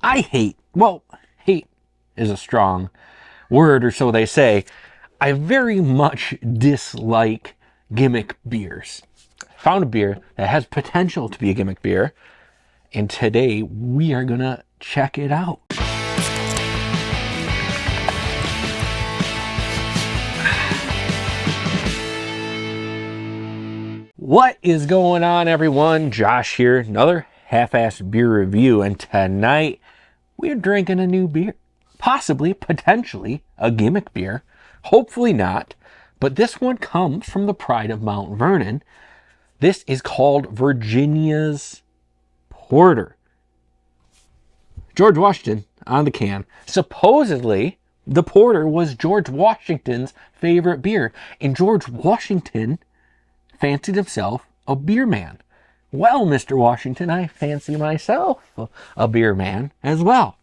I hate, well, hate is a strong word, or so they say. I very much dislike gimmick beers. I found a beer that has potential to be a gimmick beer, and today we are gonna check it out. What is going on, everyone? Josh here, another half-assed beer review, and tonight we're drinking a new beer. Possibly, potentially, a gimmick beer. Hopefully not, but this one comes from the pride of Mount Vernon. This is called Virginia's Porter. George Washington on the can. Supposedly, the Porter was George Washington's favorite beer, and George Washington fancied himself a beer man. Well, Mr. Washington, I fancy myself a beer man as well.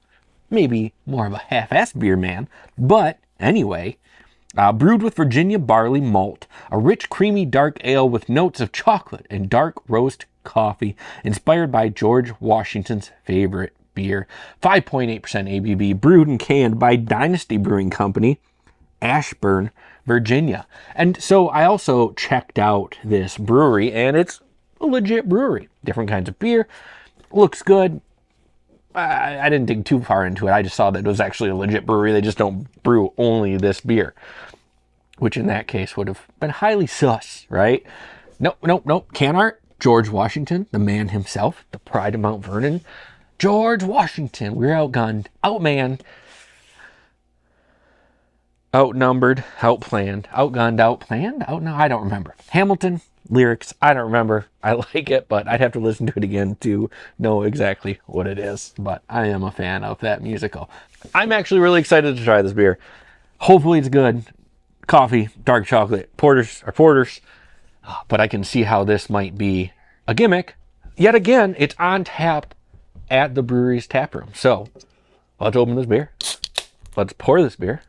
Maybe more of a half-assed beer man, but anyway, brewed with Virginia barley malt, a rich, creamy, dark ale with notes of chocolate and dark roast coffee, inspired by George Washington's favorite beer. 5.8% ABV, brewed and canned by Dynasty Brewing Company, Ashburn, Virginia. And so I also checked out this brewery, and it's a legit brewery. Different kinds of beer. Looks good. I didn't dig too far into it. I just saw that it was actually a legit brewery. They just don't brew only this beer, which in that case would have been highly sus, right? Nope. Can art. George Washington, the man himself, the pride of Mount Vernon. George Washington. We're outgunned, outmanned, outnumbered, outplanned, outgunned, outplanned. No, I don't remember. Hamilton lyrics, I don't remember. I like it, but I'd have to listen to it again to know exactly what it is. But I am a fan of that musical. I'm actually really excited to try this beer. Hopefully it's good. Coffee, dark chocolate, porters are porters. But I can see how this might be a gimmick. Yet again, it's on tap at the brewery's tap room. So let's open this beer. Let's pour this beer.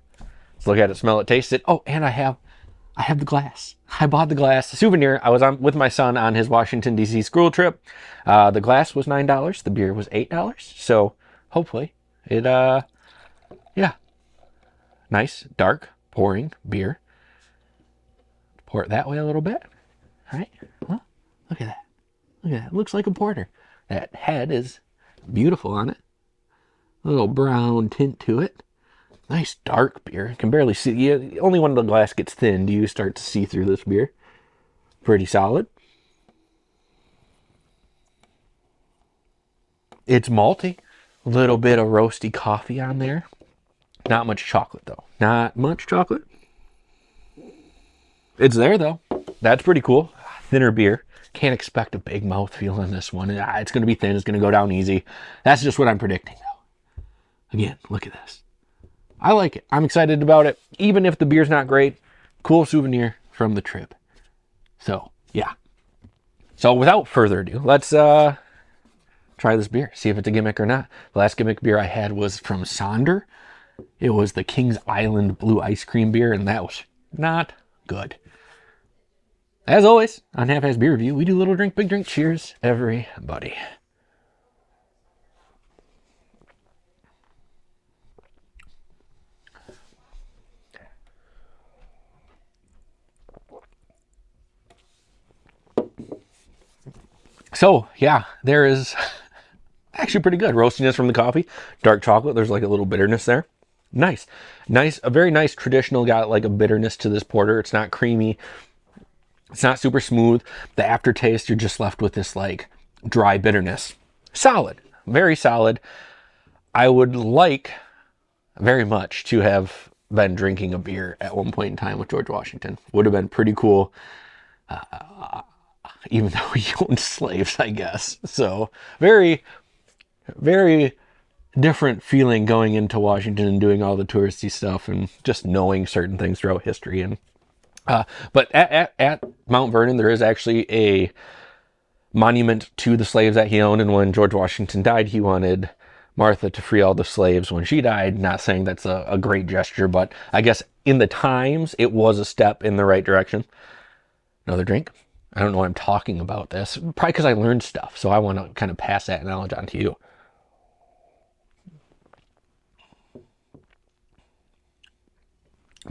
Let's look at it, smell it, taste it. Oh, and I have the glass. I bought the glass, a souvenir. I was on with my son on his Washington, D.C. school trip. The glass was $9. The beer was $8. So hopefully it, yeah. Nice, dark, pouring beer. Pour it that way a little bit. All right. Well, look at that. Look at that. It looks like a porter. That head is beautiful on it. A little brown tint to it. Nice dark beer. You can barely see. Only when the glass gets thin do you start to see through this beer. Pretty solid. It's malty. A little bit of roasty coffee on there. Not much chocolate, though. Not much chocolate. It's there, though. That's pretty cool. Thinner beer. Can't expect a big mouthfeel on this one. It's going to be thin. It's going to go down easy. That's just what I'm predicting, though. Again, look at this. I like it. I'm excited about it. Even if the beer's not great, cool souvenir from the trip. So, yeah. So, without further ado, let's try this beer. See if it's a gimmick or not. The last gimmick beer I had was from Sonder. It was the Kings Island Blue Ice Cream beer, and that was not good. As always, on Half-Assed Beer Review, we do little drink, big drink. Cheers, everybody. So, yeah, there is actually pretty good roastiness from the coffee. Dark chocolate, there's like a little bitterness there. Nice, a very nice traditional, got like a bitterness to this porter. It's not creamy. It's not super smooth. The aftertaste, you're just left with this like dry bitterness. Solid, very solid. I would like very much to have been drinking a beer at one point in time with George Washington. Would have been pretty cool. Even though he owned slaves, I guess. So very, very different feeling going into Washington and doing all the touristy stuff and just knowing certain things throughout history. And but at Mount Vernon, there is actually a monument to the slaves that he owned. And when George Washington died, he wanted Martha to free all the slaves when she died. Not saying that's a great gesture, but I guess in the times, it was a step in the right direction. Another drink. I don't know why I'm talking about this. Probably because I learned stuff. So I want to kind of pass that knowledge on to you.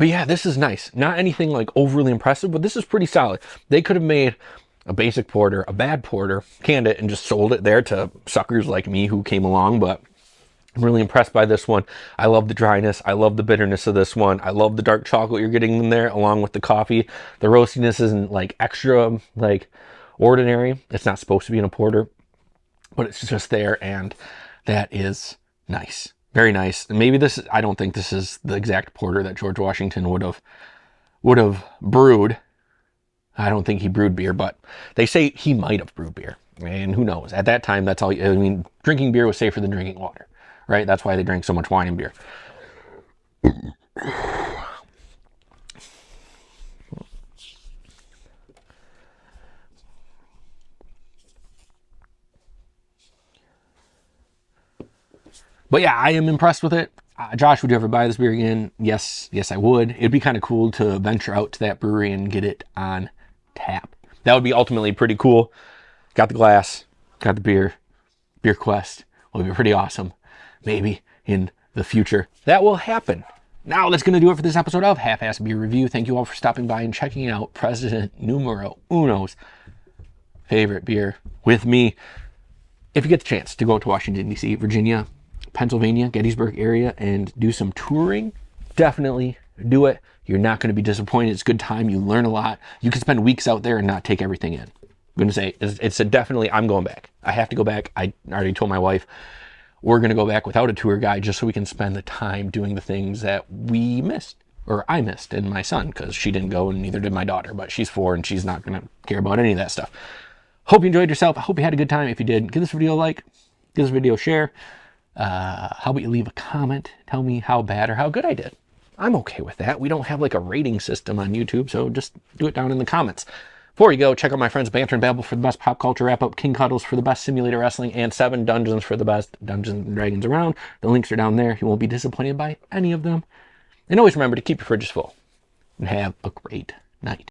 But yeah, this is nice. Not anything like overly impressive, but this is pretty solid. They could have made a basic porter, a bad porter, canned it, and just sold it there to suckers like me who came along, but I'm really impressed by this one. I love the dryness. I love the bitterness of this one. I love the dark chocolate you're getting in there along with the coffee. The roastiness isn't like extra like ordinary. It's not supposed to be in a porter, but it's just there, and that is nice. Very nice. And maybe this, I don't think this is the exact porter that George Washington would have brewed. I don't think he brewed beer, but they say he might have brewed beer. And who knows? At that time, that's all. I mean, drinking beer was safer than drinking water, right? That's why they drank so much wine and beer. But yeah, I am impressed with it. Josh, would you ever buy this beer again? Yes, I would. It'd be kind of cool to venture out to that brewery and get it on tap. That would be ultimately pretty cool. Got the glass, got the beer quest. Will be pretty awesome. Maybe in the future that will happen. Now that's going to do it for this episode of Half-Ass Beer Review. Thank you all for stopping by and checking out President Numero Uno's favorite beer with me. If you get the chance to go to Washington, D.C., Virginia, Pennsylvania, Gettysburg area, and do some touring, definitely do it. You're not going to be disappointed. It's a good time. You learn a lot. You can spend weeks out there and not take everything in. I'm going to say it's a definitely, I'm going back. I have to go back. I already told my wife we're going to go back without a tour guide just so we can spend the time doing the things that we missed, or I missed, and my son, because she didn't go and neither did my daughter, but she's 4 and she's not going to care about any of that stuff. Hope you enjoyed yourself. I hope you had a good time. If you did, give this video a like, give this video a share. How about you leave a comment? Tell me how bad or how good I did. I'm okay with that. We don't have like a rating system on YouTube, so just do it down in the comments. Before you go, check out my friends Banter and Babble for the best pop culture wrap-up, King Cuddles for the best simulator wrestling, and 7 Dungeons for the best Dungeons and Dragons around. The links are down there. You won't be disappointed by any of them. And always remember to keep your fridges full and have a great night.